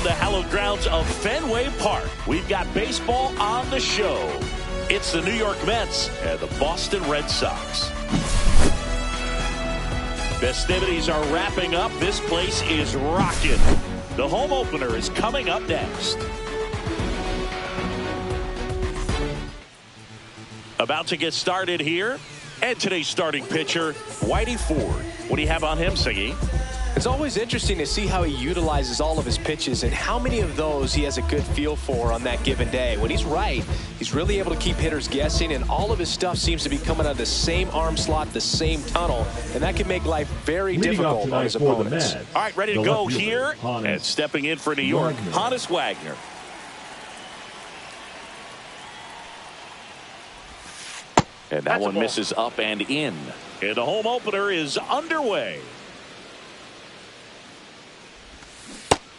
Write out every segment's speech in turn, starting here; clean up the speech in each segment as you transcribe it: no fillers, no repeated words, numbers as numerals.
the hallowed grounds of Fenway Park. We've got baseball on the show. It's the New York Mets and the Boston Red Sox. Festivities are wrapping up. This place is rocking. The home opener is coming up next. About to get started here. And today's starting pitcher, Whitey Ford. What do you have on him, Siggy? It's always interesting to see how he utilizes all of his pitches and how many of those he has a good feel for on that given day. When he's right, he's really able to keep hitters guessing, and all of his stuff seems to be coming out of the same arm slot, the same tunnel, and that can make life very difficult on his opponents. All right, ready to go here, and stepping in for New York, Honus Wagner. And that one misses up and in. And the home opener is underway.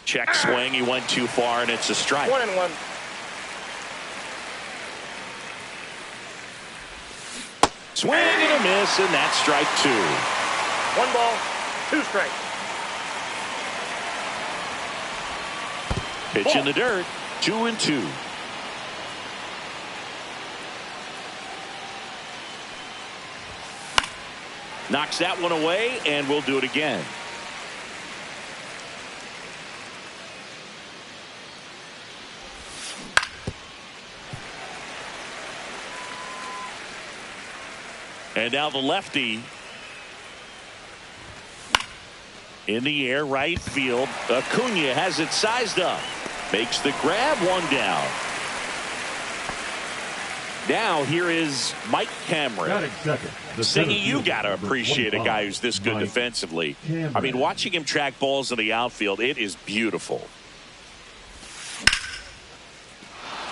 Check swing. He went too far, and it's a strike. 1-1. Swing and a miss, and that's strike 2. 1 ball, 2 strikes. Pitch in the dirt. 2-2. Knocks that one away, and we'll do it again. And now the lefty in the air, right field. Acuna has it sized up. Makes the grab, 1 down. Now here is Mike Cameron. Siggy, you got to appreciate a guy who's this good defensively. I mean, watching him track balls in the outfield, it is beautiful.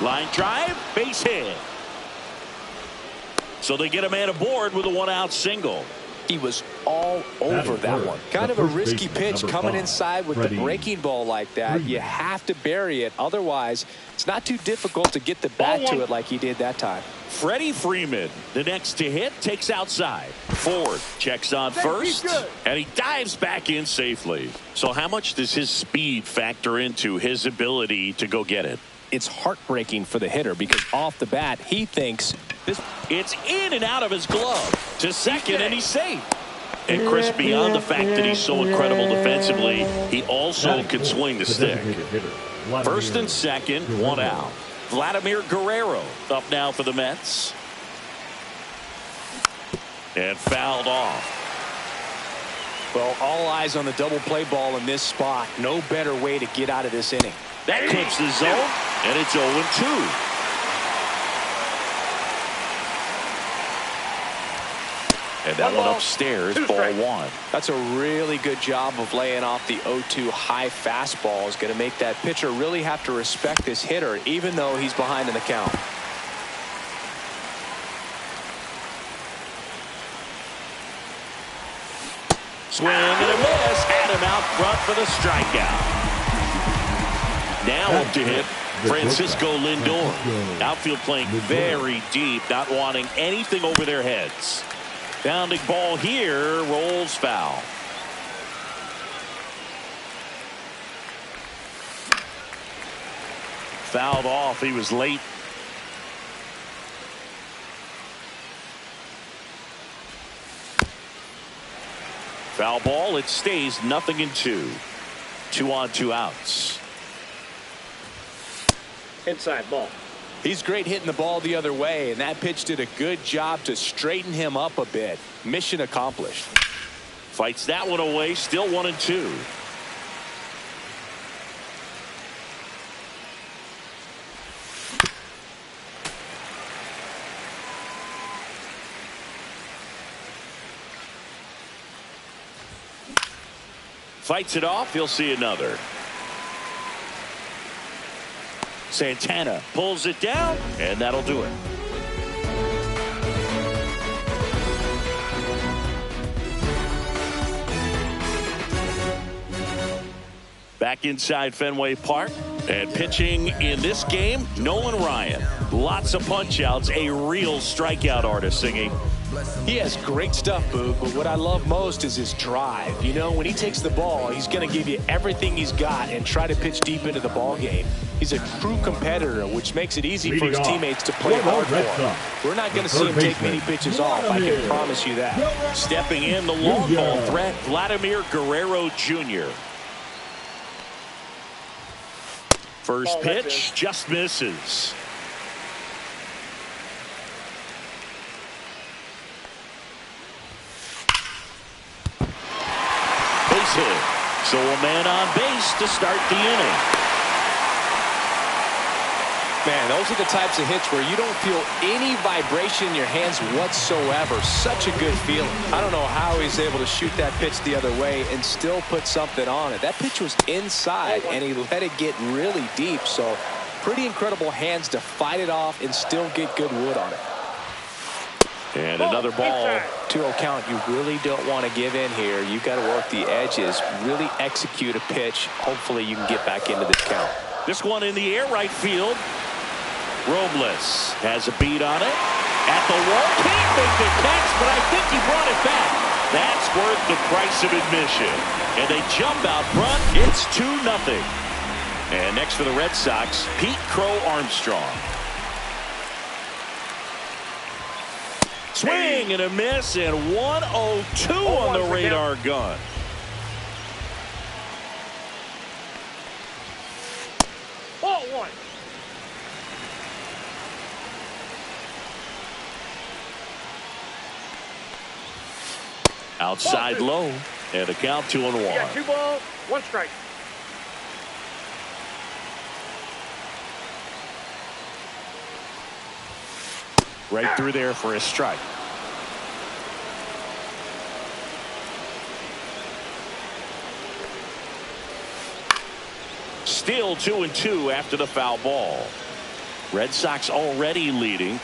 Line drive, base hit. So they get a man aboard with a 1-out single. He was all over that one. Kind of a risky pitch coming inside with the breaking ball like that. You have to bury it. Otherwise, it's not too difficult to get the bat to it like he did that time. Freddie Freeman, the next to hit, takes outside. Ford checks on first, and he dives back in safely. So how much does his speed factor into his ability to go get it? It's heartbreaking for the hitter because off the bat, he thinks this. It's in and out of his glove to second, and he's safe. And Chris, beyond the fact that he's so incredible defensively, he also can swing the stick. First and second, 1 out. Vladimir Guerrero up now for the Mets. And fouled off. Well, all eyes on the double play ball in this spot. No better way to get out of this inning. That clips the zone, and it's 0-2. And that one upstairs, ball 1. That's a really good job of laying off the 0-2 high fastball. Is going to make that pitcher really have to respect this hitter, even though he's behind in the count. Swing and a miss. Had him out front for the strikeout. Now up to hit Francisco Lindor. Outfield playing very deep, not wanting anything over their heads. Bounding ball here, rolls foul. Fouled off. He was late. Foul ball. It stays 0-2. 2 on, 2 outs. Inside ball. He's great hitting the ball the other way, and that pitch did a good job to straighten him up a bit. Mission accomplished. Fights that one away. Still 1-2. Fights it off. He'll see another. Santana pulls it down, and that'll do it. Back inside Fenway Park, and pitching in this game, Nolan Ryan. Lots of punch outs, a real strikeout artist, Singing. He has great stuff, Boog, but what I love most is his drive. You know, when he takes the ball, he's going to give you everything he's got and try to pitch deep into the ball game. He's a true competitor, which makes it easy for his teammates to play hard for him. We're not going to see him take many pitches off, I can promise you that. Stepping in, the long ball threat, Vladimir Guerrero Jr. First pitch just misses. Base hit. So a man on base to start the inning. Man, those are the types of hits where you don't feel any vibration in your hands whatsoever. Such a good feeling. I don't know how he's able to shoot that pitch the other way and still put something on it. That pitch was inside, and he let it get really deep. So pretty incredible hands to fight it off and still get good wood on it. And another ball. 2-0 count. You really don't want to give in here. You got to work the edges, really execute a pitch. Hopefully you can get back into this count. This one in the air, right field. Robles has a beat on it. At the wall, can't make the catch, but I think he brought it back. That's worth the price of admission. And they jump out front. It's 2-0. And next for the Red Sox, Pete Crow Armstrong. Swing and a miss, and 1-0-2 on the radar gun. Ball one. Outside low, and a count 2-1. You got 2 balls, 1 strike. Right through there for a strike. Still 2-2 after the foul ball. Red Sox already leading.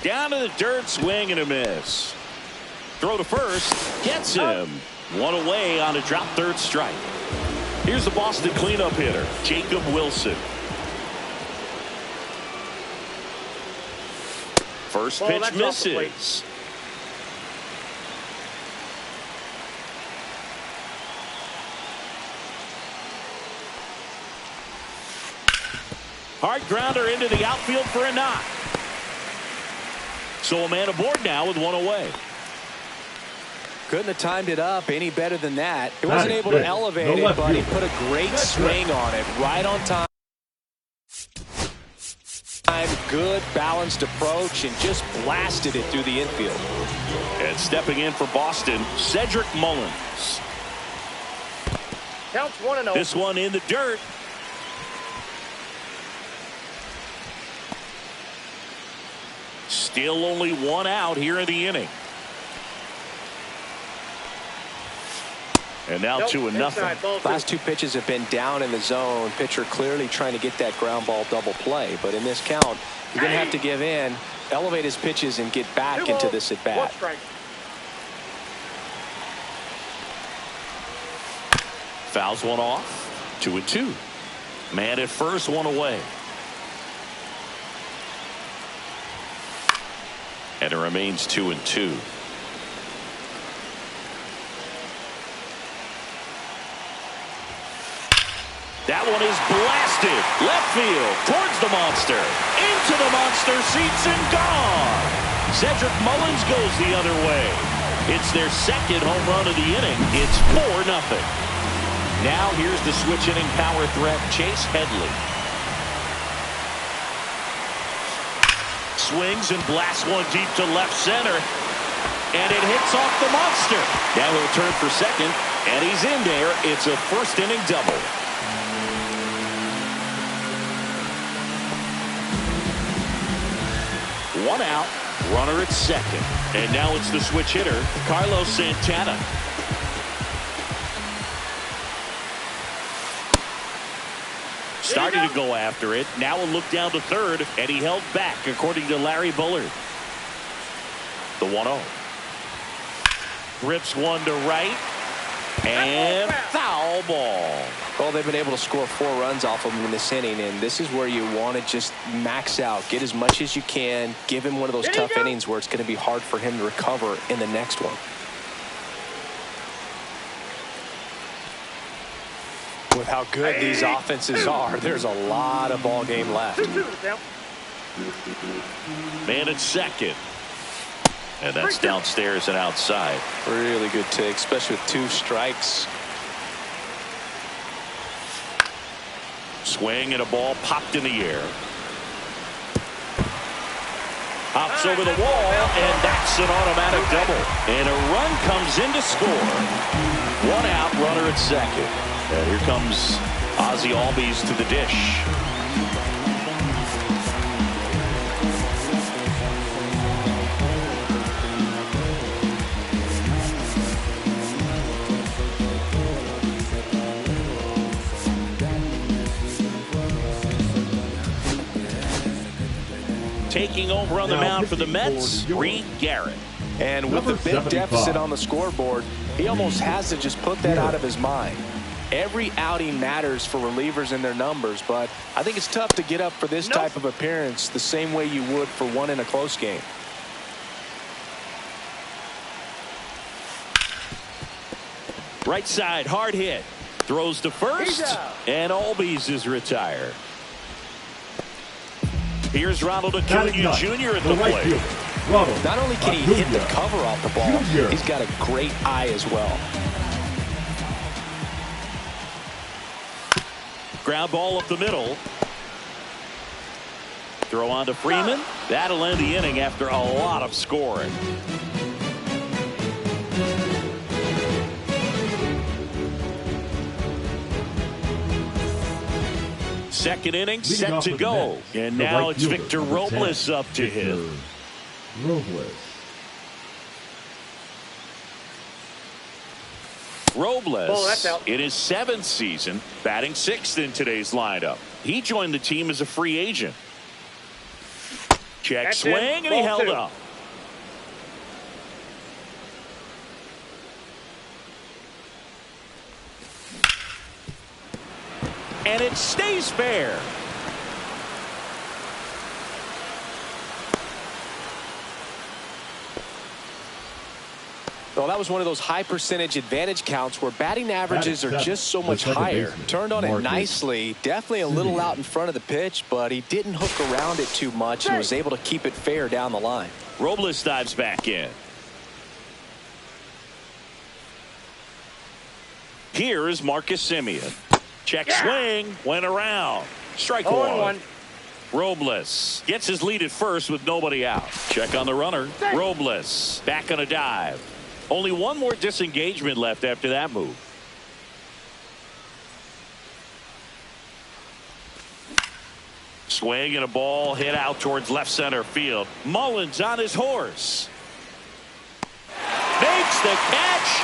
Down to the dirt, swing and a miss. Throw to first, gets him. One away on a drop third strike. Here's the Boston cleanup hitter, Jacob Wilson. First pitch misses. Hard grounder into the outfield for a knock. So a man aboard now with 1 away. Couldn't have timed it up any better than that. He wasn't able to elevate it, but he put a great swing on it right on time. Good balanced approach and just blasted it through the infield. And stepping in for Boston, Cedric Mullins. Counts 1-0. This one in the dirt. Still only 1 out here in the inning. And now 2-0. Last 2 pitches have been down in the zone. Pitcher clearly trying to get that ground ball double play. But in this count, you're going to have to give in, elevate his pitches, and get back into this at bat. Fouls one off. 2-2. Man at first, 1 away. And it remains 2-2. That one is blasted. Left field towards the monster. Into the monster seats and gone. Cedric Mullins goes the other way. It's their second home run of the inning. It's 4-0. Now here's the switch inning power threat, Chase Headley. Swings and blasts one deep to left center. And it hits off the monster. Now he'll turn for second. And he's in there. It's a first inning double. One out, runner at second. And now it's the switch hitter, Carlos Santana. Starting to go after it. Now a look down to third, and he held back, according to Larry Bullard. The 1-0. Rips one to right. And foul ball. Well, they've been able to score 4 runs off of him in this inning, and this is where you want to just max out, get as much as you can, give him one of those tough innings where it's going to be hard for him to recover in the next one. With how good these offenses are, there's a lot of ball game left. Man at second. And that's downstairs and outside. Really good take, especially with 2 strikes. Swing and a ball popped in the air. Hops over the wall, and that's an automatic double. And a run comes in to score. 1 out, runner at second. And here comes Ozzie Albies to the dish. Taking over on the mound for the Mets, Reed Garrett. And with the big deficit on the scoreboard, he almost has to just put that out of his mind. Every outing matters for relievers and their numbers, but I think it's tough to get up for this type of appearance the same way you would for one in a close game. Right side, hard hit. Throws to first, and Albies is retired. Here's Ronald Acuna Jr. at the plate. Not only can he hit the cover off the ball, he's got a great eye as well. Ground ball up the middle. Throw on to Freeman. That'll end the inning after a lot of scoring. Second inning set to go. And now it's Victor Robles up to hit. Robles in his 7th season, batting 6th in today's lineup. He joined the team as a free agent. Check swing, and he held up. And it stays fair. Well, that was one of those high percentage advantage counts where batting averages are just so much higher. Turned on it nicely, definitely a little out in front of the pitch, but he didn't hook around it too much and was able to keep it fair down the line. Robles dives back in. Here is Marcus Semien. Check swing, went around. Strike 1. Robles gets his lead at first with nobody out. Check on the runner. Robles back on a dive. Only one more disengagement left after that move. Swing and a ball hit out towards left center field. Mullins on his horse. Makes the catch.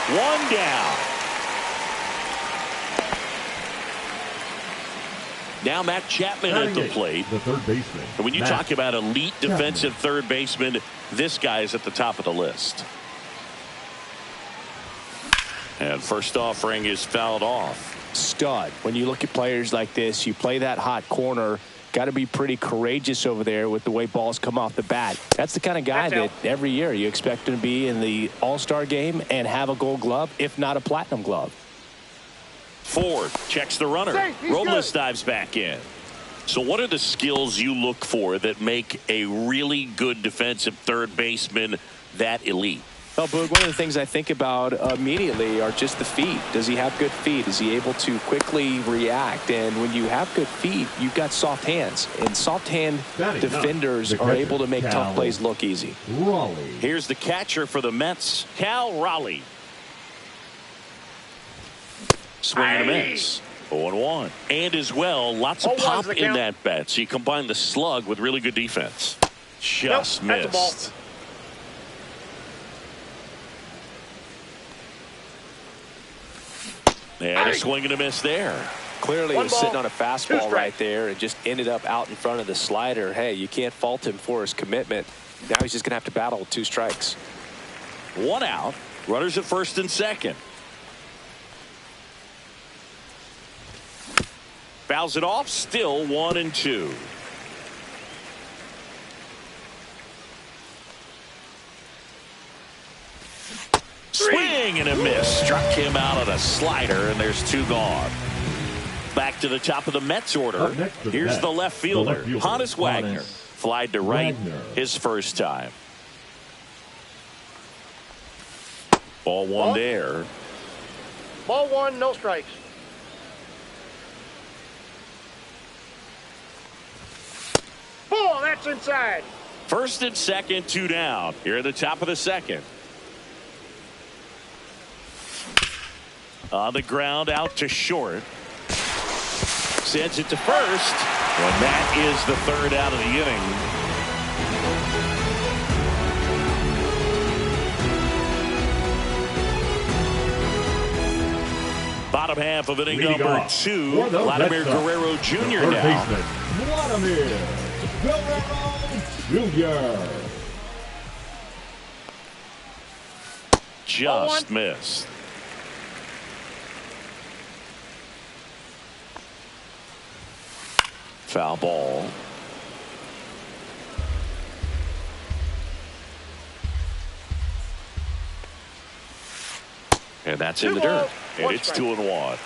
1 down. Now Matt Chapman at the plate. The third baseman. And when you talk about elite defensive third baseman, this guy is at the top of the list. And first offering is fouled off. Stud. When you look at players like this, you play that hot corner. Got to be pretty courageous over there with the way balls come off the bat. That's the kind of guy that every year you expect him to be in the All-Star game and have a Gold Glove, if not a Platinum Glove. Ford checks the runner. Robles dives back in. So what are the skills you look for that make a really good defensive third baseman that elite? Well, Boog, one of the things I think about immediately are just the feet. Does he have good feet? Is he able to quickly react? And when you have good feet, you've got soft hands. And soft hand defenders are able to make tough plays look easy. Here's the catcher for the Mets, Cal Raleigh. Swing and a miss. 0-1. And as well, lots of pop in that bat. So you combine the slug with really good defense. Just missed. And a swing and a miss there. Clearly he was sitting on a fastball right there and just ended up out in front of the slider. Hey, you can't fault him for his commitment. Now he's just going to have to battle with 2 strikes. 1 out. Runners at first and second. Fouls it off, still 1-2. Swing and a miss. Struck him out on a slider, and there's 2 gone. Back to the top of the Mets order. Here's the left fielder, Honus Wagner. Flied to right his first time. Ball 1 there. Ball 1, no strikes. Ball, that's inside. First and second, 2 down. Here at the top of the second. On the ground, out to short. Sends it to first. And that is the 3rd out of the inning. Bottom half of inning number 2. Vladimir Guerrero Jr. now. Vladimir Guerrero Jr. Just missed. Foul ball. And that's in the dirt. And it's 2-1.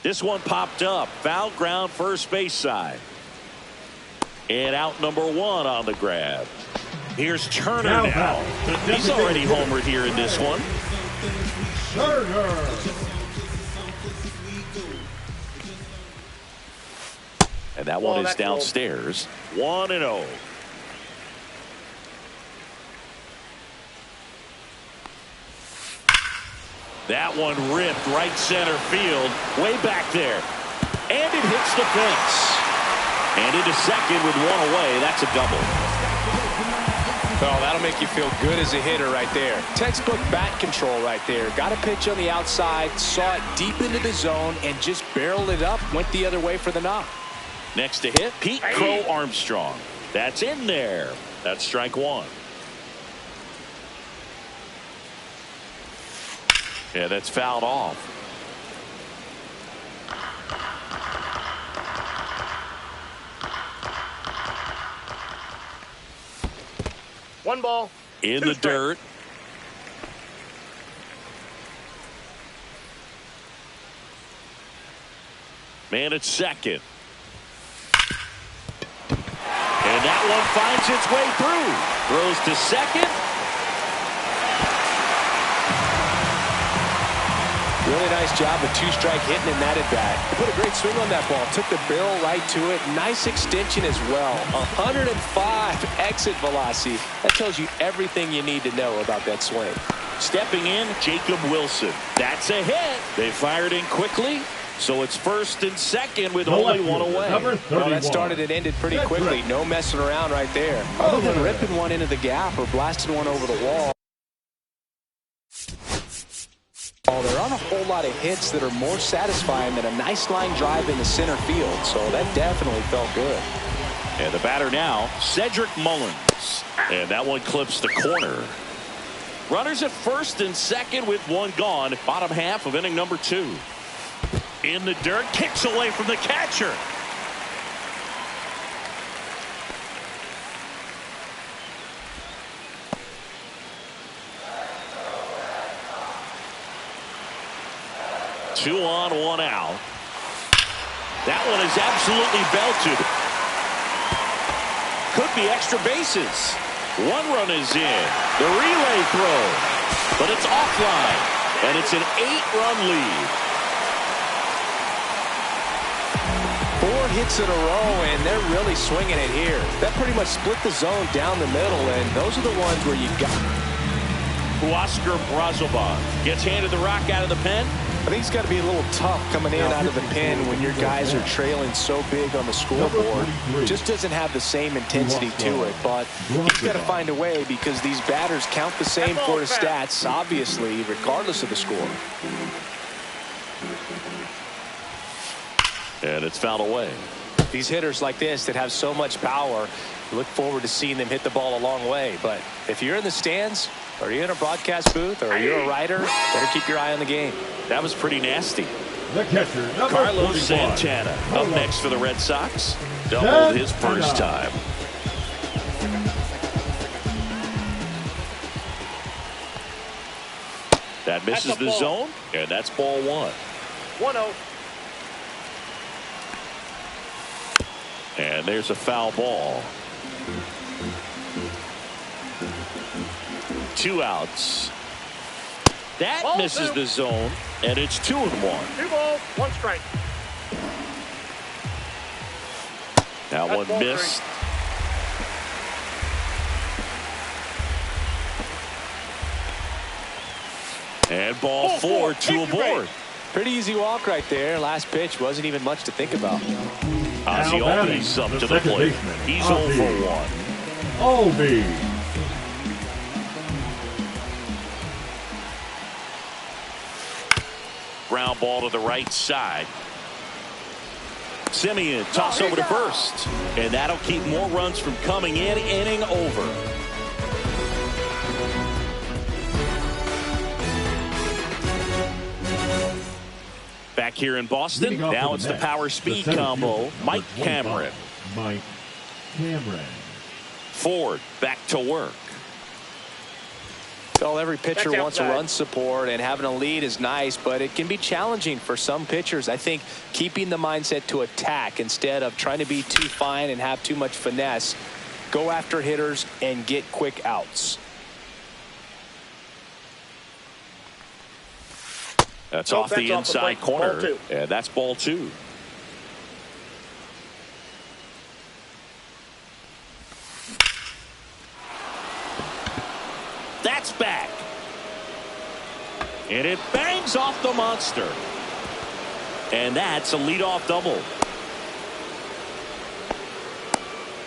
This one popped up. Foul ground, first base side. And out number 1 on the grab. Here's Turner now. He's already homered here in this one. And that one is downstairs. 1-0. That one ripped right center field, way back there. And it hits the fence. And into second with 1 away. That's a double. Oh, that'll make you feel good as a hitter right there. Textbook bat control right there. Got a pitch on the outside, saw it deep into the zone, and just barreled it up, went the other way for the knock. Next to hit, Pete Crow Armstrong. That's in there. That's strike 1. Yeah, that's fouled off. One ball. In the dirt. Man at second. And that one finds its way through. Throws to second. Really nice job of 2-strike hitting in that at bat. He put a great swing on that ball. Took the barrel right to it. Nice extension as well. 105 exit velocity. That tells you everything you need to know about that swing. Stepping in, Jacob Wilson. That's a hit. They fired in quickly. So it's first and second with only 1 away. Well, that started and ended pretty quickly. No messing around right there. Other than ripping one into the gap or blasting one over the wall. There aren't a whole lot of hits that are more satisfying than a nice line drive in the center field. So that definitely felt good. And the batter now, Cedric Mullins. And that one clips the corner. Runners at first and second with 1 gone. Bottom half of inning number 2. In the dirt, kicks away from the catcher. Two on, 1 out. That one is absolutely belted. Could be extra bases. 1 run is in. The relay throw. But it's offline. And it's an 8-run lead. 4 hits in a row, and they're really swinging it here. That pretty much split the zone down the middle, and those are the ones where you got. Oscar Brazoban gets handed the rock out of the pen. I think it's got to be a little tough coming in out of the pen when your guys are trailing so big on the scoreboard. Just doesn't have the same intensity to it, but he's got to find a way because these batters count the same for his stats, obviously, regardless of the score. And it's fouled away. These hitters like this that have so much power, look forward to seeing them hit the ball a long way. But if you're in the stands, Are you in a broadcast booth or are you a writer? Better keep your eye on the game. That was pretty nasty. The catcher, number Carlos 45. Santana up next for the Red Sox. Doubled his first time. That misses the zone, and that's ball one. 1-0. And there's a foul ball. 2 outs. That Ball misses 2. the zone, and it's 2-1. 2 balls, 1 strike. That That's one ball missed. 3. And ball 4, 2 aboard. Pretty easy walk right there. Last pitch wasn't even much to think about. Ozzie Albies up to the plate. He's 0 for 1. Albies. Ground ball to the right side. Simeon toss over to first. And that'll keep more runs from coming in. Inning over. Back here in Boston. Now it's the power speed combo. Mike Cameron. Mike Cameron. Ford back to work. Well, every pitcher wants a run support, and having a lead is nice, but it can be challenging for some pitchers. I think keeping the mindset to attack instead of trying to be too fine and have too much finesse. Go after hitters and get quick outs. That's off the inside corner, and that's ball 2. That's back. And it bangs off the monster. And that's a leadoff double.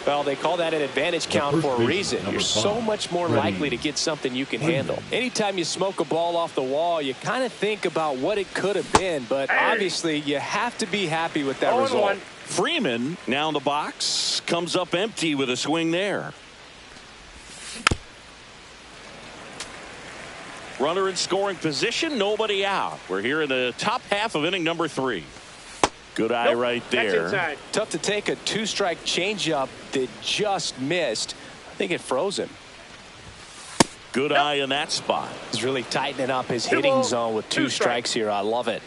Well, they call that an advantage count for a reason. You're so much more likely to get something you can handle. Anytime you smoke a ball off the wall, you kind of think about what it could have been, but obviously you have to be happy with that result. Freeman now in the box, comes up empty with a swing there. Runner in scoring position, nobody out. We're here in the top half of inning number 3. Good eye right there. Tough to take a 2-strike changeup that just missed. I think it froze him. Good eye in that spot. He's really tightening up his hitting zone with 2 strikes here. I love it.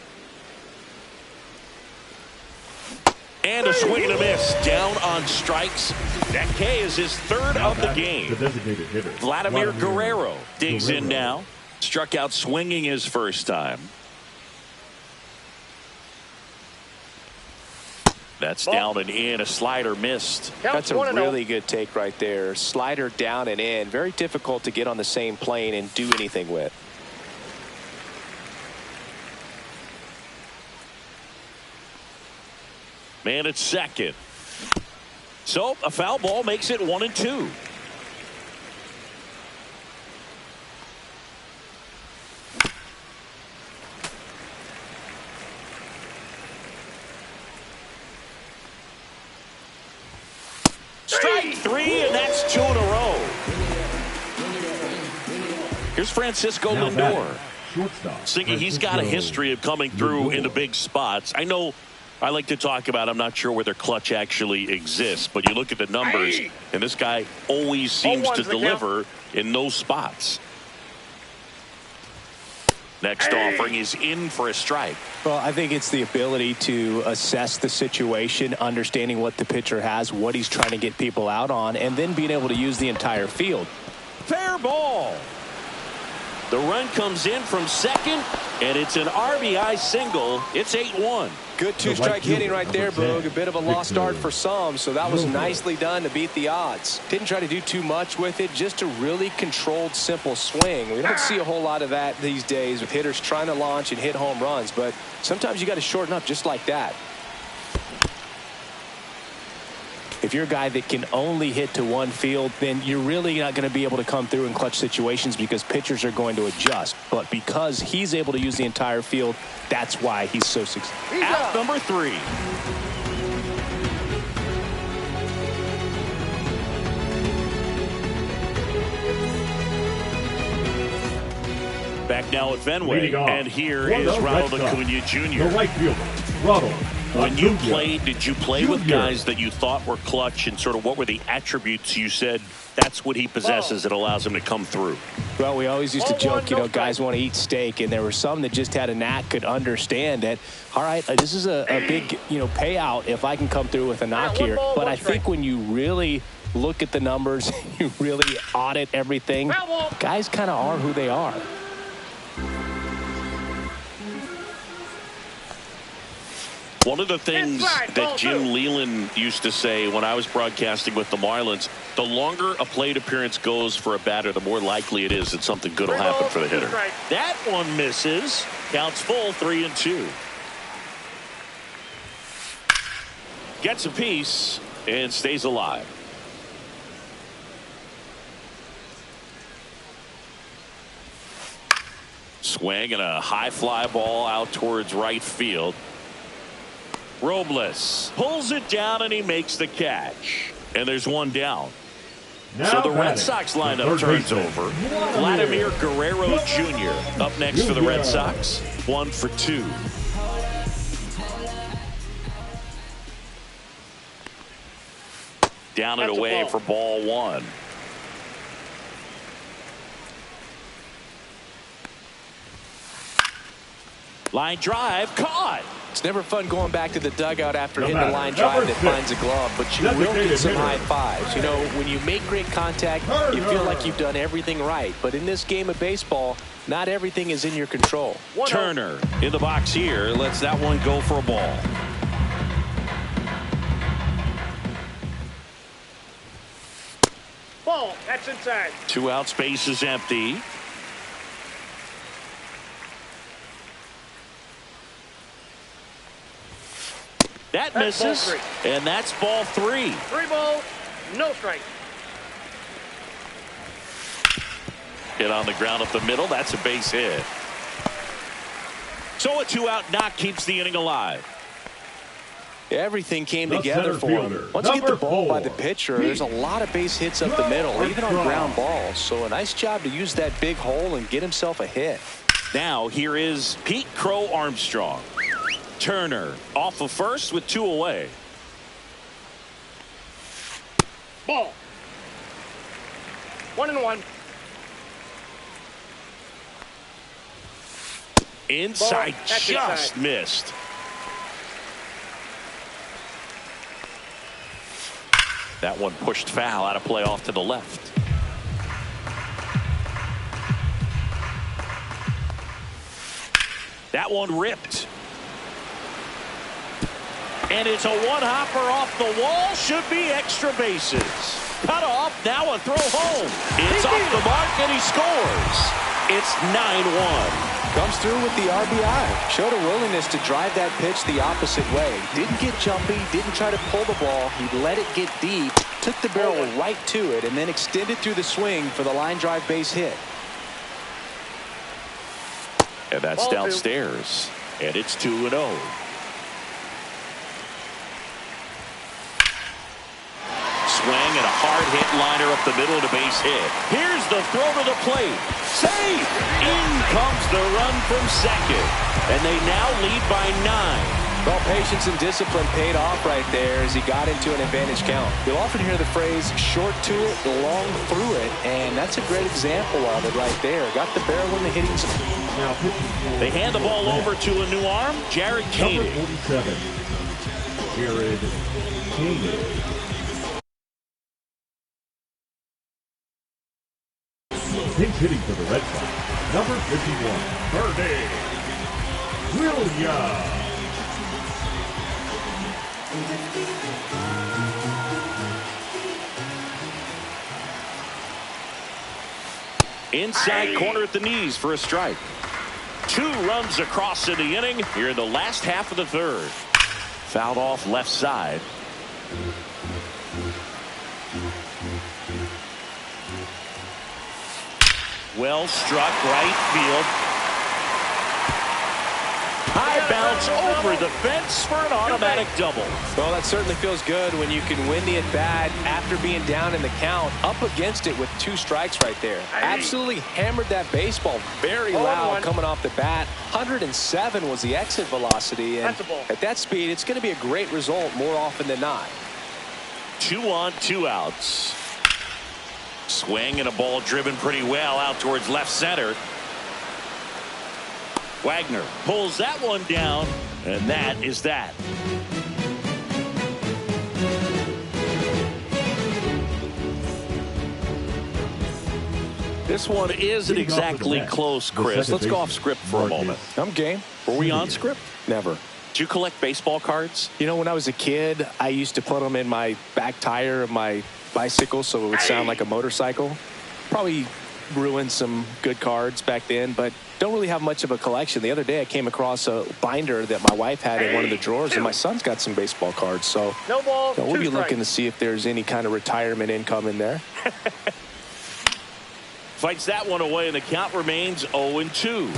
And a swing and a miss. Down on strikes. That K is his 3rd of the game. The designated hitter. Vladimir Guerrero digs in now. Struck out swinging his first time. That's down and in. A slider missed. That's a really good take right there. Slider down and in. Very difficult to get on the same plane and do anything with. Man at second. So a foul ball makes it 1-2. Strike 3, and that's 2 in a row. Here's Francisco Lindor. Thinking he's got a history of coming through into big spots. I know I like to talk about, I'm not sure whether clutch actually exists, but you look at the numbers, and this guy always seems to deliver in those spots. Next offering is in for a strike. Well, I think it's the ability to assess the situation, understanding what the pitcher has, what he's trying to get people out on, and then being able to use the entire field. Fair ball. The run comes in from second, and it's an RBI single. It's 8-1. Good 2-strike hitting right there, Boog. A bit of a lost start for some, so that was nicely done to beat the odds. Didn't try to do too much with it, just a really controlled, simple swing. We don't see a whole lot of that these days with hitters trying to launch and hit home runs, but sometimes you got to shorten up just like that. If you're a guy that can only hit to one field, then you're really not going to be able to come through in clutch situations because pitchers are going to adjust. But because he's able to use the entire field, that's why he's so successful. Out number 3. Back now at Fenway, Leading off, and here for is the Ronald Red Sox, Acuna Jr. The right fielder, Ronald. When you Acuna played, did you play with Jr. guys that you thought were clutch, and sort of what were the attributes you said that's what he possesses that allows him to come through? Well, we always used to Ball joke, one, you no know, guys strike. want to eat steak, and there were some that just had a knack, could understand that, all right, this is a big, you know, payout if I can come through with a knock one here. ball, But one I think strike. when you really look at the numbers, you really audit everything, Foul ball. guys kind of are who they are. One of the things Inside, ball that Jim two. Leland used to say when I was broadcasting with the Marlins, the longer a plate appearance goes for a batter, the more likely it is that something good will Three happen balls, for the two hitter. strikes. That one misses. Counts full, 3-2. Gets a piece and stays alive. Swing and a high fly ball out towards right field. Robles pulls it down and he makes the catch. And there's one down. Now So the Red batting, Sox the lineup third turns baseman, over. Vladimir Guerrero Jr. up next for the Red Sox. 1 for 2. Down and That's a away ball. for ball 1. Line drive caught. It's never fun going back to the dugout after No hitting the matter. line drive Number that 6. finds a glove, but you will get Designated some hitter. high fives. You know, when you make great contact, you feel like you've done everything right. But in this game of baseball, not everything is in your control. 1-0. Turner in the box here lets that one go for a ball. Ball. That's inside. 2 out, space is empty. That That's ball misses, 3. and that's ball 3. 3 balls, no strike. Hit on the ground up the middle. That's a base hit. So a 2-out knock keeps the inning alive. Everything came The together center for him. fielder, Once you get the number ball by 4, the pitcher, there's a lot of base hits up the middle, even on ground balls. So a nice job to use that big hole and get himself a hit. Now here is Pete Crow Armstrong. Turner off of first with 2 away. Ball. 1-1. Inside, Ball. That's just inside. missed. That one pushed foul out of play off to the left. That one ripped. And it's a one-hopper off the wall. Should be extra bases. Cut off. Now a throw home. It's off the mark and he scores. It's 9-1. Comes through with the RBI. Showed a willingness to drive that pitch the opposite way. Didn't get jumpy, didn't try to pull the ball. He let it get deep, took the barrel right to it, and then extended through the swing for the line drive base hit. And that's Ball 2. downstairs. And it's 2-0. Swing and a hard hit liner up the middle and a base hit. Here's the throw to the plate. Safe. In comes the run from second. And they now lead by 9. Well, patience and discipline paid off right there as he got into an advantage count. You'll often hear the phrase short to it, long through it, and that's a great example of it right there. Got the barrel in the hitting zone. Now pitching for They hand the ball over to a new arm, Jared number Koenig. 47, Jared Koenig. Pinch hitting for the Red Sox, number 51, Birdie Williams. Inside corner at the knees for a strike. 2 runs across in the inning here in the last half of the third. Fouled off left side. Well struck right field. High bounce over the fence for an automatic double. Well, that certainly feels good when you can win the at-bat after being down in the count, up against it with 2 strikes right there. Absolutely hammered that baseball very loud coming off the bat. 107 was the exit velocity, and at that speed, it's going to be a great result more often than not. 2 on, 2 outs. Swing and a ball driven pretty well out towards left center. Wagner pulls that one down, and that is that. This one isn't exactly close, Chris. Let's go off script for a moment. I'm game. Were we on script? Never. Did you collect baseball cards? You know, when I was a kid, I used to put them in my back tire of my bicycle so it would sound like a motorcycle. Probably ruined some good cards back then, but don't really have much of a collection. The other day I came across a binder that my wife had in one of the drawers, and my son's got some baseball cards. So no ball, we'll be looking to see if there's any kind of retirement income in there. Fights that one away, and the count remains 0-2.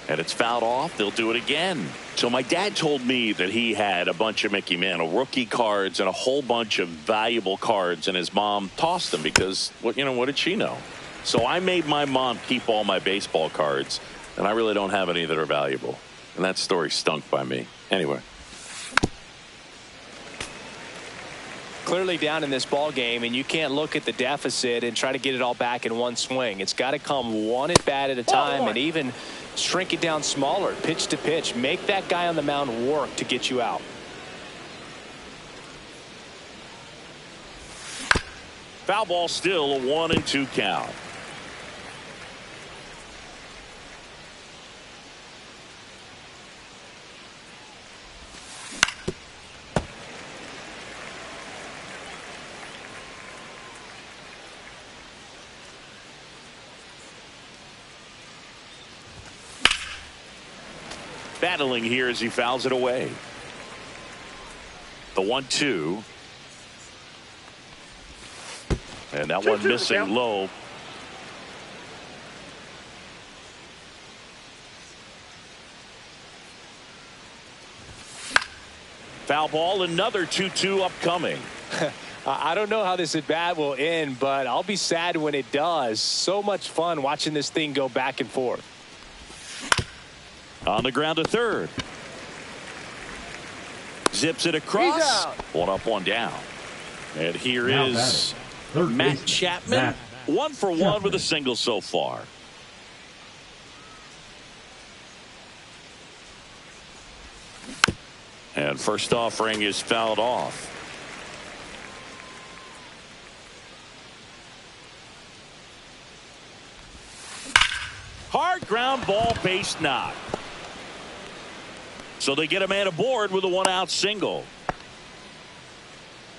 And it's fouled off. They'll do it again. So my dad told me that he had a bunch of Mickey Mantle rookie cards and a whole bunch of valuable cards, and his mom tossed them because, what did she know? So I made my mom keep all my baseball cards, and I really don't have any that are valuable. And that story stunk by me. Anyway. Clearly down in this ball game, and you can't look at the deficit and try to get it all back in one swing. It's got to come one at bat at a time, and even shrink it down smaller, pitch to pitch. Make that guy on the mound work to get you out. Foul ball, still a 1-2 count. Battling here as he fouls it away. The 1-2. And that one missing low. Foul ball, another 2-2 upcoming. I don't know how this at bat will end, but I'll be sad when it does. So much fun watching this thing go back and forth. On the ground to third. Zips it across. One up, one down. And here is Matt Chapman. 1 for 1 with a single so far. And first offering is fouled off. Hard ground ball, base knock. So they get a man aboard with a 1-out single.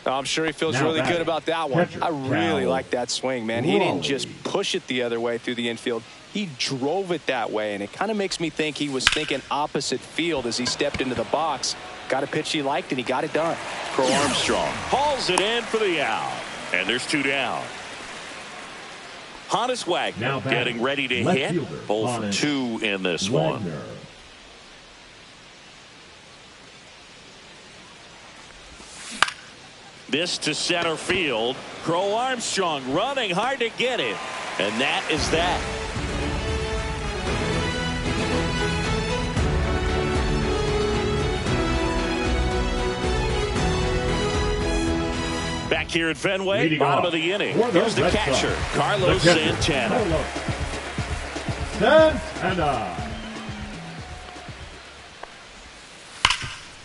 I'm sure he feels really good about that one. I really like that swing, man. He didn't just push it the other way through the infield. He drove it that way, and it kind of makes me think he was thinking opposite field as he stepped into the box. Got a pitch he liked, and he got it done. Crow Armstrong hauls it in for the out. And there's 2 down. Honus Wagner getting ready to hit. 0 for 2 in this one. This to center field. Crow Armstrong running hard to get it. And that is that. Back here at Fenway, bottom of the inning. Here's the catcher, Carlos Santana.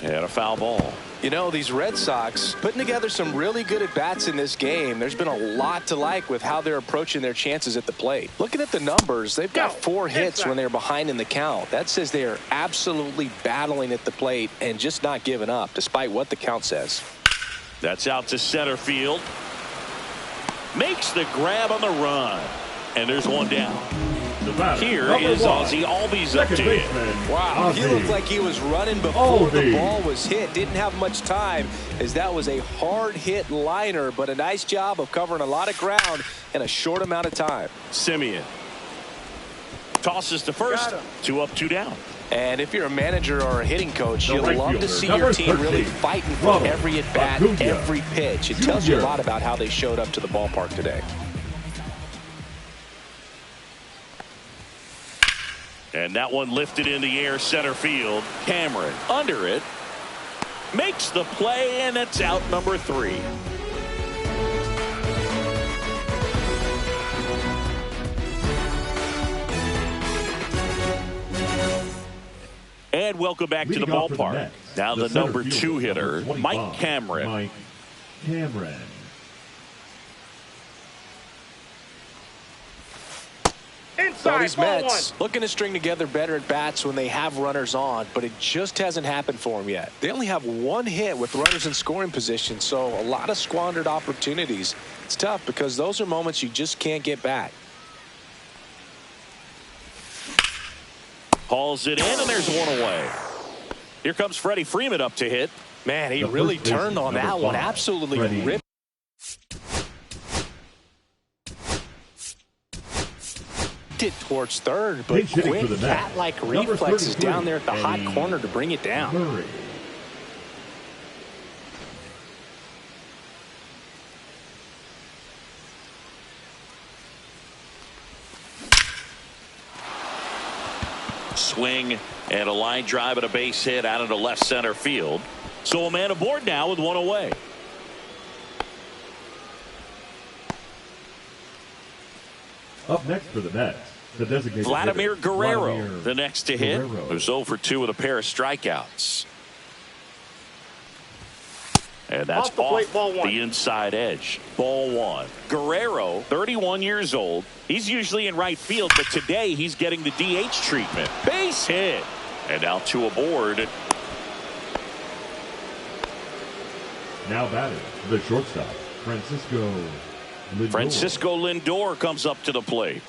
And a foul ball. You know, these Red Sox putting together some really good at-bats in this game. There's been a lot to like with how they're approaching their chances at the plate. Looking at the numbers, they've got 4 hits when they're behind in the count. That says they are absolutely battling at the plate and just not giving up, despite what the count says. That's out to center field. Makes the grab on the run. And there's 1 down. Nevada. Here Number is one, Ozzie Albies up second to hit. baseman, Wow, he Ozzie looked like he was running before the Albies. ball was hit. Didn't have much time, as that was a hard-hit liner, but a nice job of covering a lot of ground in a short amount of time. Simeon tosses to first. 2 up, 2 down. And if you're a manager or a hitting coach, The you'll right love to fielder, see number your team really 13, fighting for Ronald every at-bat, Acuna every pitch. It tells you a Jr. lot about how they showed up to the ballpark today. And that one lifted in the air, center field. Cameron under it. Makes the play, and it's out number 3. And welcome back to the ballpark. Now the number 2 hitter, Mike Cameron. Mike Cameron. Inside, Well, these ball Mets one. looking to string together better at bats when they have runners on, but it just hasn't happened for them yet. They only have 1 hit with runners in scoring position, so a lot of squandered opportunities. It's tough because those are moments you just can't get back. Hauls it in, and there's 1 away. Here comes Freddie Freeman up to hit. Man, he The really first baseman, turned on number that one. 5, Absolutely Freddie. ripped it towards third, but Pinch hitting quick for the Mets, cat-like number reflexes 33, down there at the hot Eddie corner to bring it down. Murray. Swing and a line drive and a base hit out into left center field. So a man aboard now with 1 away. Up next for the Mets, the designated Vladimir hitter, Guerrero, Vladimir the next to hit, Guerrero. who's 0 for 2 with a pair of strikeouts. And that's Off the plate, ball one. the inside edge. Ball 1. Guerrero, 31 years old. He's usually in right field, but today he's getting the DH treatment. Base hit. And now 2 aboard. Now batting, the shortstop, Francisco Lindor. Francisco Lindor comes up to the plate.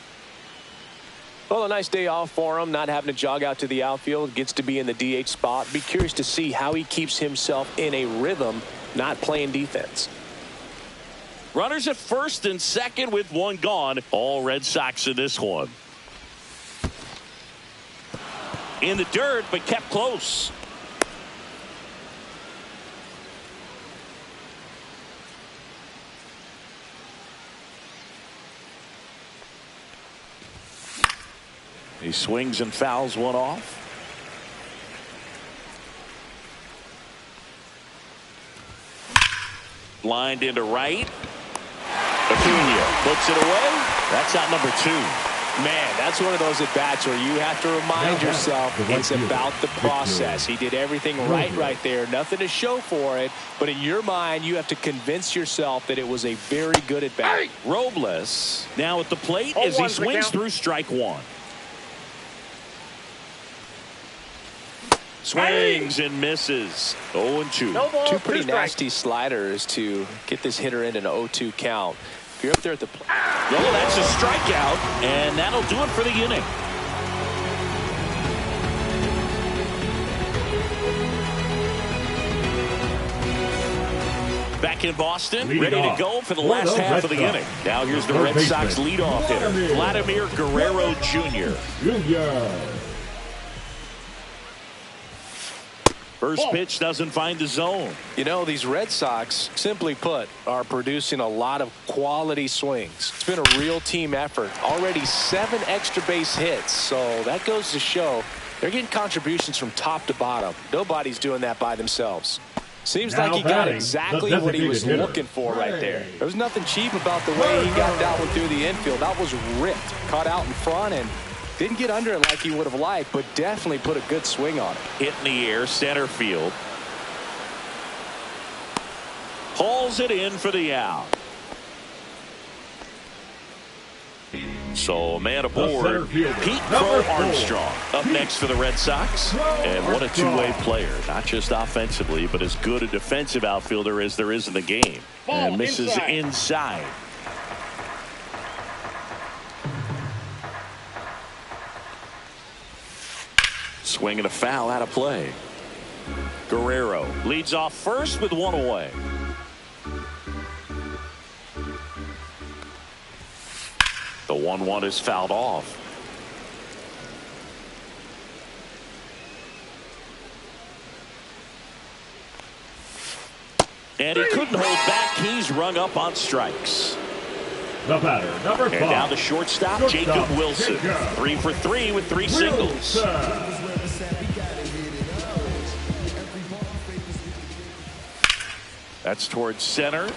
Well, a nice day off for him, not having to jog out to the outfield. Gets to be in the DH spot. Be curious to see how he keeps himself in a rhythm, not playing defense. Runners at first and second with 1 gone. All Red Sox in this one. In the dirt, but kept close. He swings and fouls 1 off. Lined into right. Acuna puts it away. That's out number 2. Man, that's one of those at-bats where you have to remind yourself it's about the process. He did everything right there. Nothing to show for it. But in your mind, you have to convince yourself that it was a very good at-bat. Robles now at the plate as he swings through strike 1. Swings and misses. 0-2. No ball, 2 pretty 2 strikes. nasty sliders to get this hitter in an 0-2 count. If you're up there at the plate. No, that's a strikeout, and that'll do it for the inning. Back in Boston, Leading ready off to go for the for last the half Red of the Sox. inning. Now here's the Third Red Sox baseman, leadoff hitter, Vladimir Guerrero Jr. First pitch doesn't find the zone. You know, these Red Sox, simply put, are producing a lot of quality swings. It's been a real team effort. Already 7 extra base hits, so that goes to show they're getting contributions from top to bottom. Nobody's doing that by themselves. Seems Now like he got batting, exactly the what he was designated looking for hitter, right there. There was nothing cheap about the way he got that one through the infield. That was ripped, caught out in front, and didn't get under it like he would have liked, but definitely put a good swing on it. Hit in the air, center field. Hauls it in for the out. So, man aboard, Pete Crow Armstrong up next for the Red Sox. And what a two-way player, not just offensively, but as good a defensive outfielder as there is in the game. And misses inside. Swing and a foul out of play. Guerrero leads off first with one away. The 1-1 is fouled off. And he couldn't hold back. He's rung up on strikes. The batter, number 5. And now the shortstop, Jacob Wilson. 3 for 3 with 3 singles. That's towards center.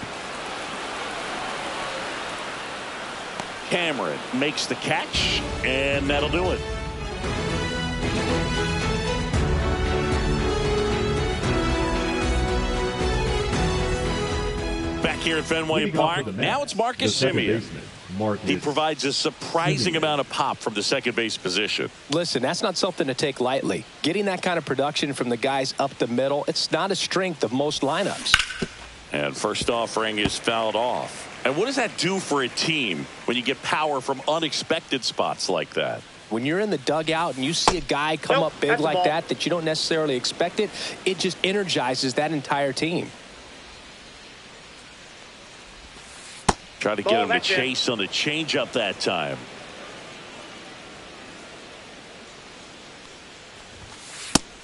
Cameron makes the catch, and that'll do it. Back here at Fenway Park, now it's Marcus Semien. He provides a surprising amount of pop from the second base position. Listen, that's not something to take lightly. Getting that kind of production from the guys up the middle, it's not a strength of most lineups. And first offering is fouled off. And what does that do for a team when you get power from unexpected spots like that? When you're in the dugout and you see a guy come up big like that you don't necessarily expect it, it just energizes that entire team. Try to get him to chase on the changeup that time.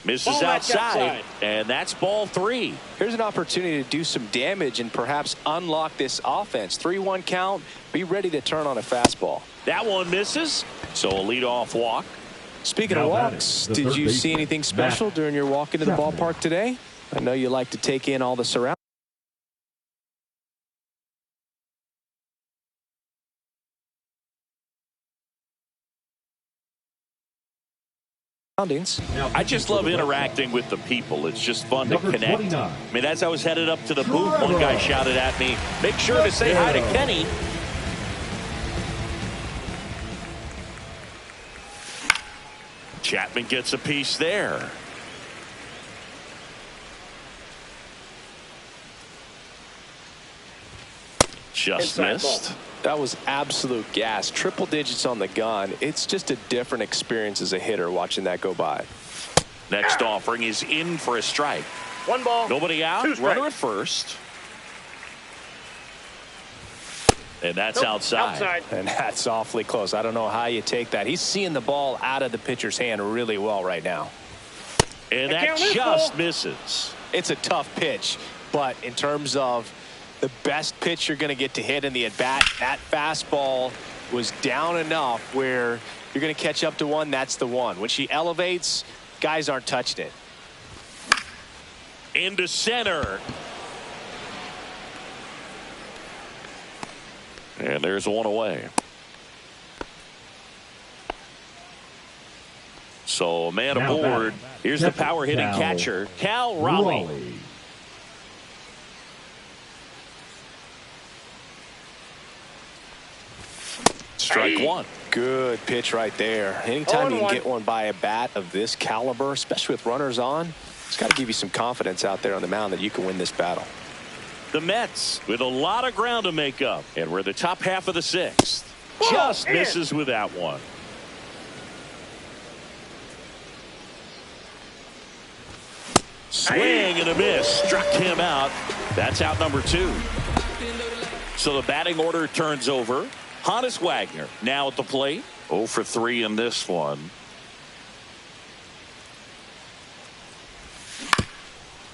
Misses outside, and that's ball 3. Here's an opportunity to do some damage and perhaps unlock this offense. 3-1 count. Be ready to turn on a fastball. That one misses, so a leadoff walk. Speaking of walks, did you see anything special during your walk into the ballpark today? I know you like to take in all the surroundings. I just love interacting with the people. It's just fun to connect. 29. I mean, as I was headed up to the booth, one guy shouted at me, "Make sure to say hi to Kenny." Chapman gets a piece there. Just missed. That was absolute gas. Triple digits on the gun. It's just a different experience as a hitter watching that go by. Next offering is in for a strike. 1 ball. Nobody out. 2 strikes. Runner at first. And that's outside. And that's awfully close. I don't know how you take that. He's seeing the ball out of the pitcher's hand really well right now. And that just misses. It's a tough pitch, but in terms of the best pitch you're going to get to hit in the at-bat, that fastball was down enough where you're going to catch up to one. That's the one. When she elevates, guys aren't touching it. Into center. And there's one away. So man aboard. Here's the power hitting catcher, Cal Raleigh. Strike 1. Good pitch right there. Anytime you can get one by a bat of this caliber, especially with runners on, it's got to give you some confidence out there on the mound that you can win this battle. The Mets with a lot of ground to make up, and we're the top half of the 6th. Just misses with that one. Swing and a miss. Struck him out. That's out number 2. So the batting order turns over. Honus Wagner now at the plate. 0 for 3 in this one.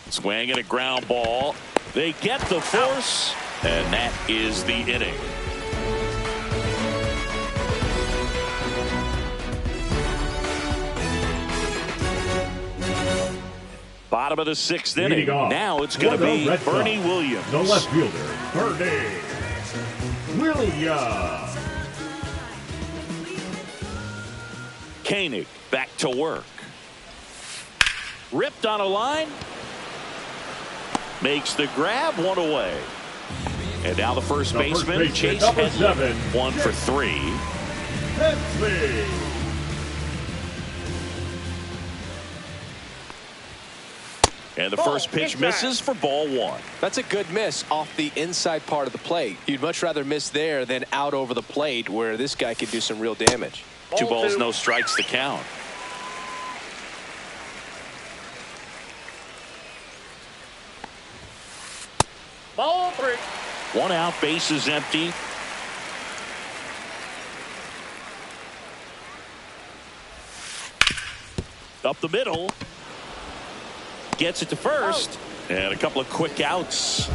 Swing and a ground ball. They get the force, and that is the inning. Bottom of the 6th inning. Now it's going to be Bernie Williams. The left fielder, Bernie Williams. Koenig back to work. Ripped on a line. Makes the grab, one away. And now the first baseman, Chase Headley, 1 for 3. Headley. And the first pitch misses for ball 1. That's a good miss off the inside part of the plate. You'd much rather miss there than out over the plate where this guy could do some real damage. 2 balls, no strikes to count. Ball 3. 1 out, base is empty. Up the middle. Gets it to first. And a couple of quick outs.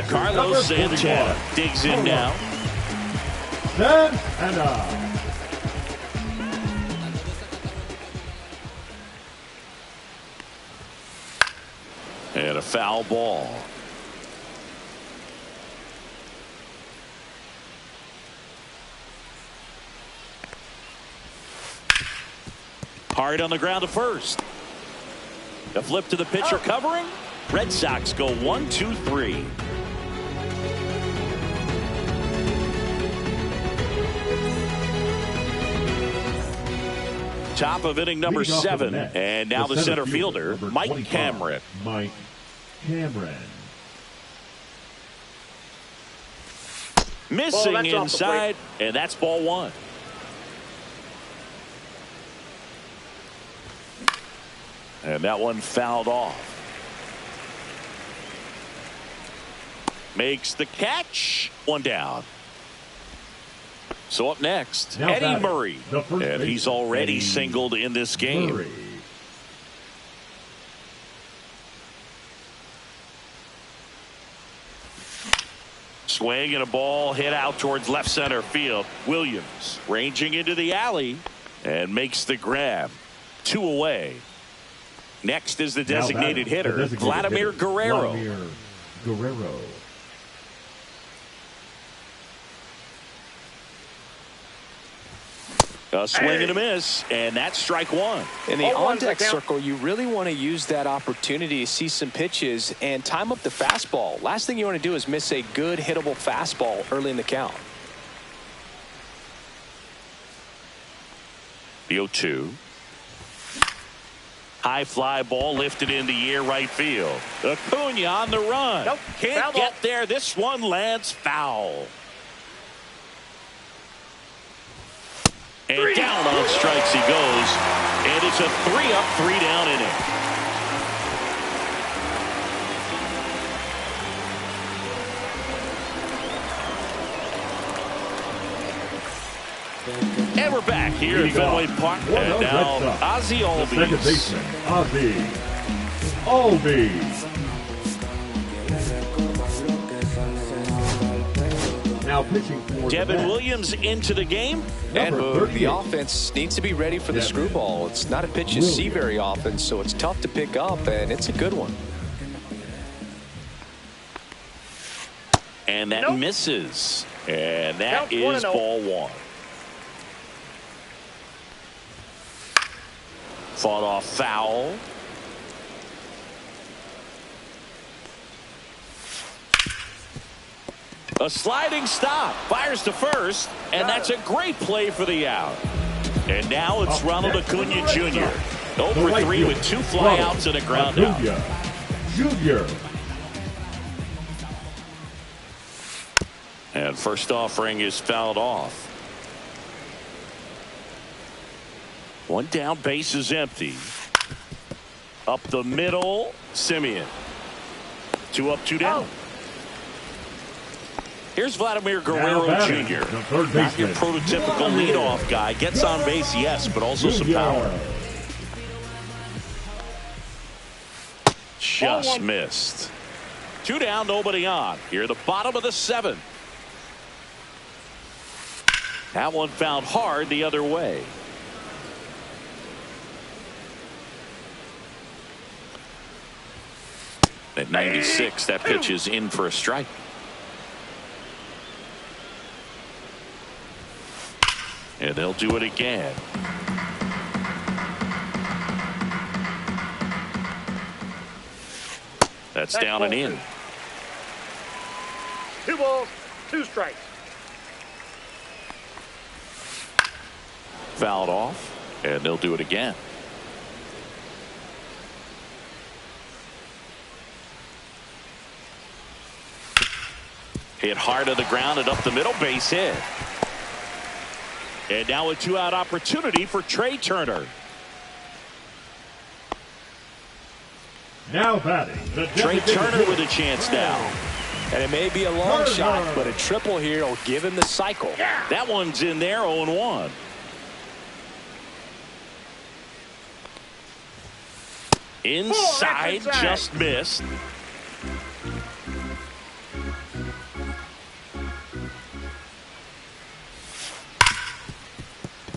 Carlos Santana digs in now. Santana. And a foul ball. Hard on the ground to first. A flip to the pitcher covering. Red Sox go 1-2-3. Top of inning number 7. And now the center fielder, Mike Cameron. Mike Cameron. Missing inside, and that's ball 1. And that one fouled off. Makes the catch. 1 down. So up next, now Eddie Murray. And he's already singled in this game. Murray. Swing and a ball hit out towards left center field. Williams ranging into the alley and makes the grab. 2 away. Next is the designated hitter, Vladimir Guerrero. A swing and a miss, and that's strike 1. In the on-deck circle, you really want to use that opportunity to see some pitches and time up the fastball. Last thing you want to do is miss a good hittable fastball early in the count. The 0-2. High fly ball lifted in the air right field. Acuna on the run. Nope. Can't get there. This one lands foul. And down on strikes he goes. And it's a 3-up, 3-down inning. And we're back here at Fenway Park. And now Ozzie Albies. Now pitching for Devin Williams into the game. And the offense needs to be ready for the screwball. It's not a pitch you see very often, so it's tough to pick up, and it's a good one. And that misses. And that is ball 1. Fought off foul. A sliding stop. Fires to first. And that's a great play for the out. And now it's Ronald Acuna Jr. 0-for-3 with 2 flyouts and a ground out. Jr. And first offering is fouled off. 1 down, base is empty. Up the middle, Simeon. 2 up, 2 down. Here's Vladimir Guerrero Jr. Not your prototypical leadoff guy. Gets on base, yes, but also some power. Just missed. 2 down, nobody on. Here, the bottom of the 7th. That one found hard the other way. At 96, that pitch is in for a strike. And they'll do it again. That's down and in. 2 balls, 2 strikes. Fouled off, and they'll do it again. Hit hard to the ground and up the middle, base hit. And now a 2-out opportunity for Trey Turner. Now batting. Trey Turner with a chance now. And it may be a long shot, but a triple here will give him the cycle. Yeah. That one's in there, 0-1. Inside, just missed.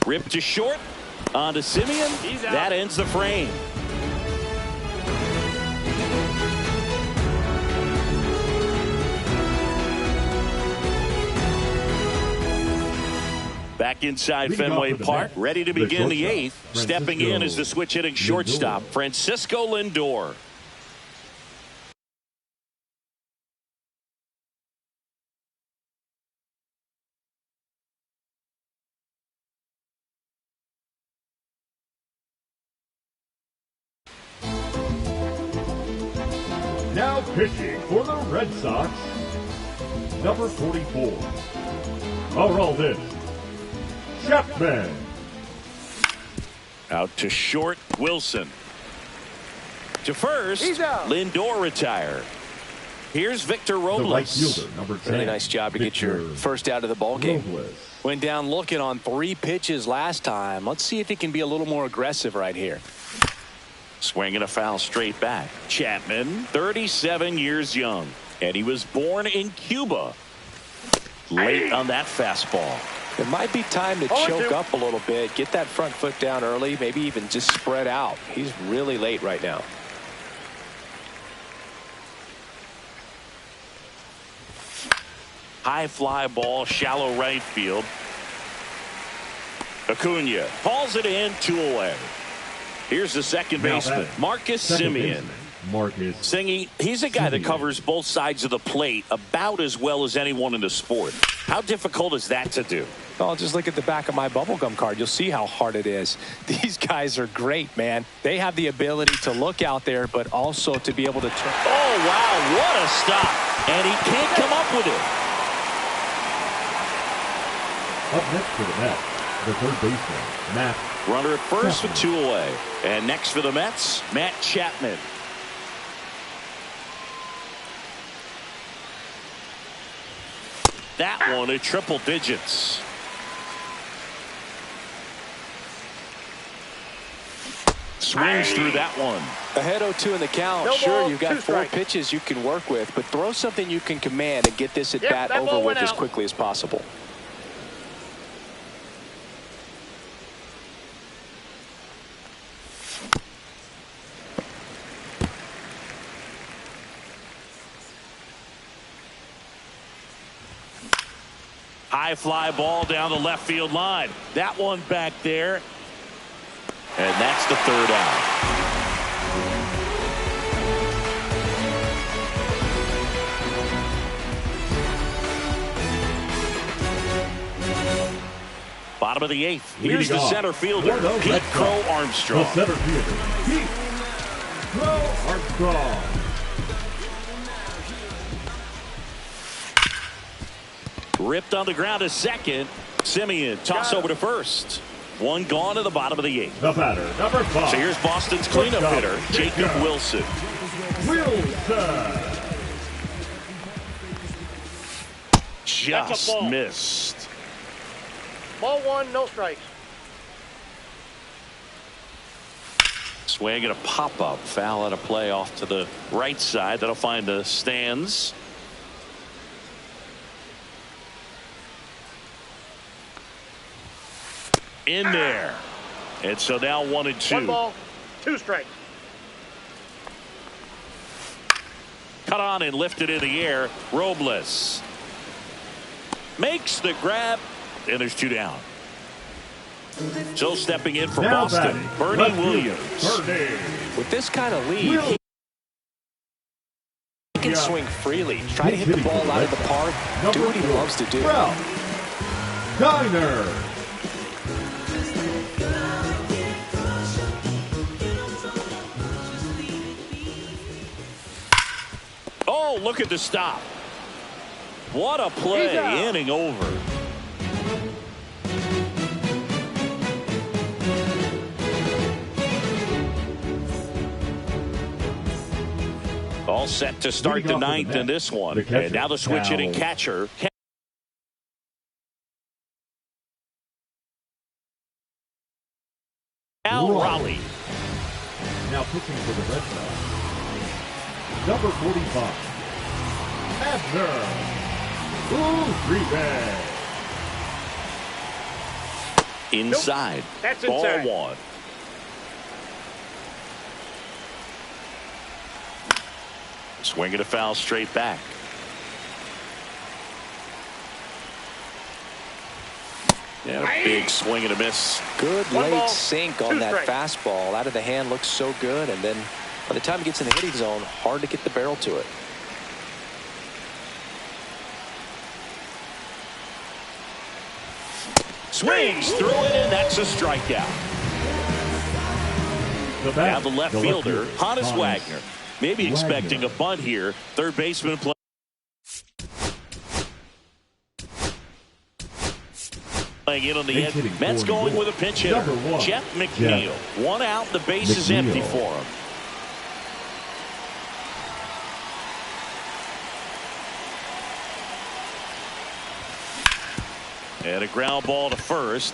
Ripped to short. On to Simeon. That ends the frame. Back inside Fenway Park, ready to begin the eighth. Stepping in is the switch hitting shortstop, Francisco Lindor. Now pitching for the Red Sox, number 44, Aroldis Chapman. Out to short, Wilson. To first, Lindor retired. Here's Victor Robles. The right fielder, number 10. Really nice job to get your first out of the ball game. Went down looking on 3 pitches last time. Let's see if he can be a little more aggressive right here. Swinging a foul straight back. Chapman, 37 years young, and he was born in Cuba. Late on that fastball. It might be time to choke up a little bit, get that front foot down early, maybe even just spread out. He's really late right now. High fly ball, shallow right field. Acuna hauls it in, 2 away. Here's the second baseman, Marcus Simeon. Singy, he's a guy that covers both sides of the plate about as well as anyone in the sport. How difficult is that to do? Oh, just look at the back of my bubblegum card. You'll see how hard it is. These guys are great, man. They have the ability to look out there, but also to be able to turn. Oh, wow, what a stop. And he can't come up with it. Up next for the Mets, the third baseman, Matt. Runner at first with 2 away. And next for the Mets, Matt Chapman. That one at triple digits. Swings through that one. Ahead 0-2 in the count. Sure, you've got 4 pitches you can work with, but throw something you can command and get this at bat over with as quickly as possible. High fly ball down the left field line. That one back there. And that's the 3rd out. Bottom of the 8th. Here's the center fielder, Pete Crow Armstrong. The center fielder, Pete Crow Armstrong. Ripped on the ground to second. Simeon toss over to first. 1 gone to the bottom of the 8th. The batter, number 5. So here's Boston's cleanup hitter, Jacob Wilson. Just missed. Ball 1, no strikes. Swing and a pop-up. Foul at a play off to the right side. That'll find the stands. In there. And so now 1-2. 1 ball, 2 strikes. Cut on and lifted in the air. Robles makes the grab, and there's 2 down. So stepping in for now Boston, Bernie Williams. With this kind of lead, he can swing freely. Try to hit the ball out of the park. Do what he loves to do. Diner. Oh, look at the stop. What a play, inning over. All set to start the ninth in this one. And now the switch hitting catcher. Al Raleigh. Now pitching for the Red Sox, number 45, Abner Uribe. Inside. Nope. That's Ball inside. 1. Swing and a foul straight back. Yeah, a big swing and a miss. Good One late ball, sink on 2 that strikes. fastball. Out of the hand looks so good, and then by the time it gets in the hitting zone, hard to get the barrel to it. Swings through it, and that's a strikeout. Now the left fielder, Hannes Wagner. Maybe expecting a bunt here. Third baseman play. Playing in on the end. Mets going with a pinch hitter. Jeff McNeil. One out. The base is empty for him. And a ground ball to first.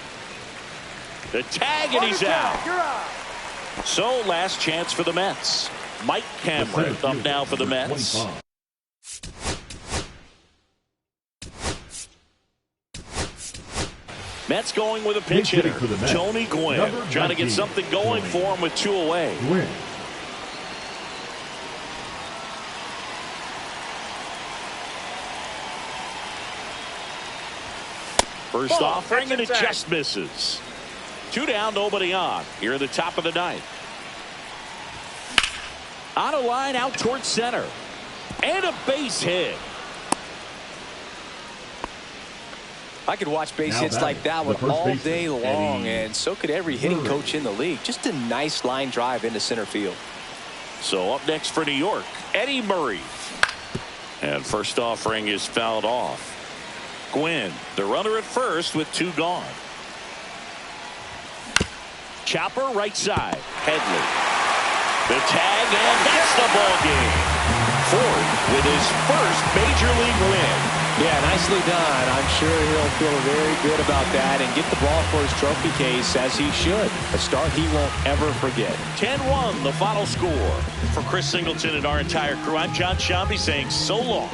The tag, and he's out. So last chance for the Mets. Mike Cameron up now for the Mets. Mets going with a pinch hitter. Tony Gwynn trying to get something going for him with 2 away. First offering, and it just misses. 2 down, nobody on. Here in the top of the ninth. On a line out towards center. And a base hit. I could watch base hits like that one all day long, and so could every hitting coach in the league. Just a nice line drive into center field. So up next for New York, Eddie Murray. And first offering is fouled off. Gwynn, the runner at first with 2 gone. Chopper right side. Headley. The tag, and that's the ball game. Ford with his first major league win. Yeah, nicely done. I'm sure he'll feel very good about that and get the ball for his trophy case, as he should. A start he won't ever forget. 10-1 the final score. For Chris Singleton and our entire crew, I'm John Shambi saying so long.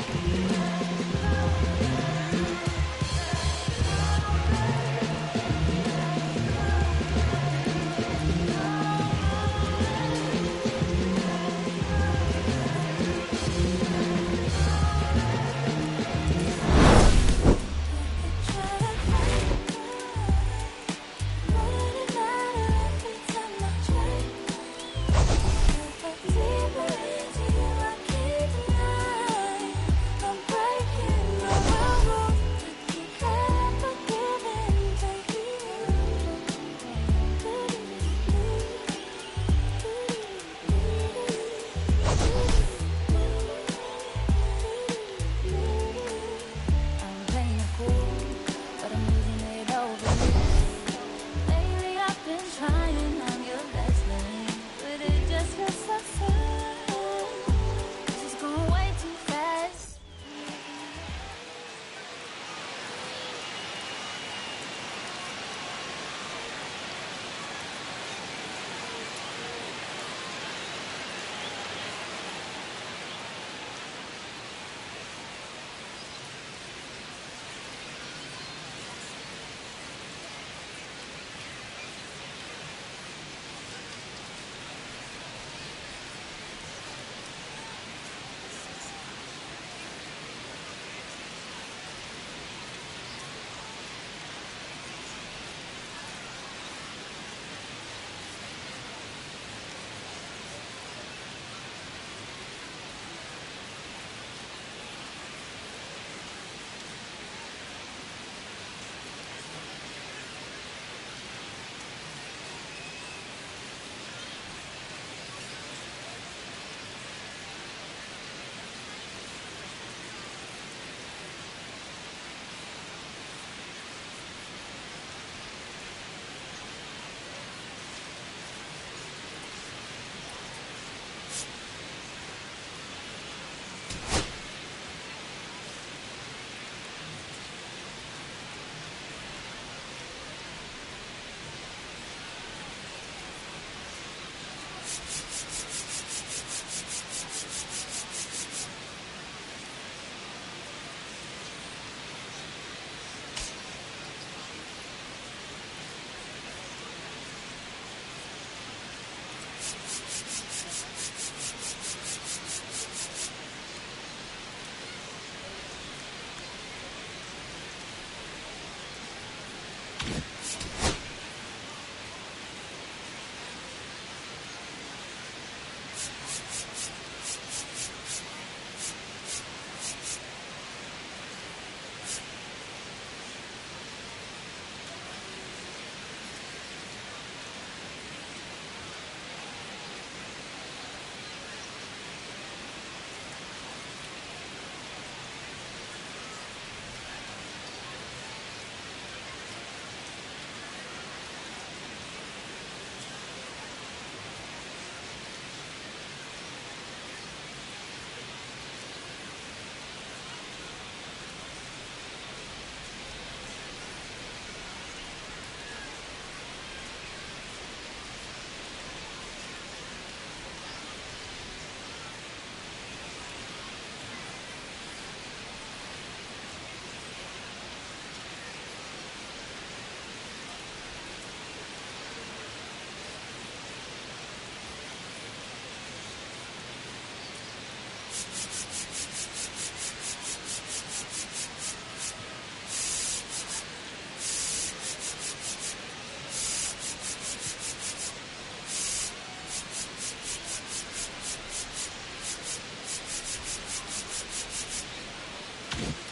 Sox.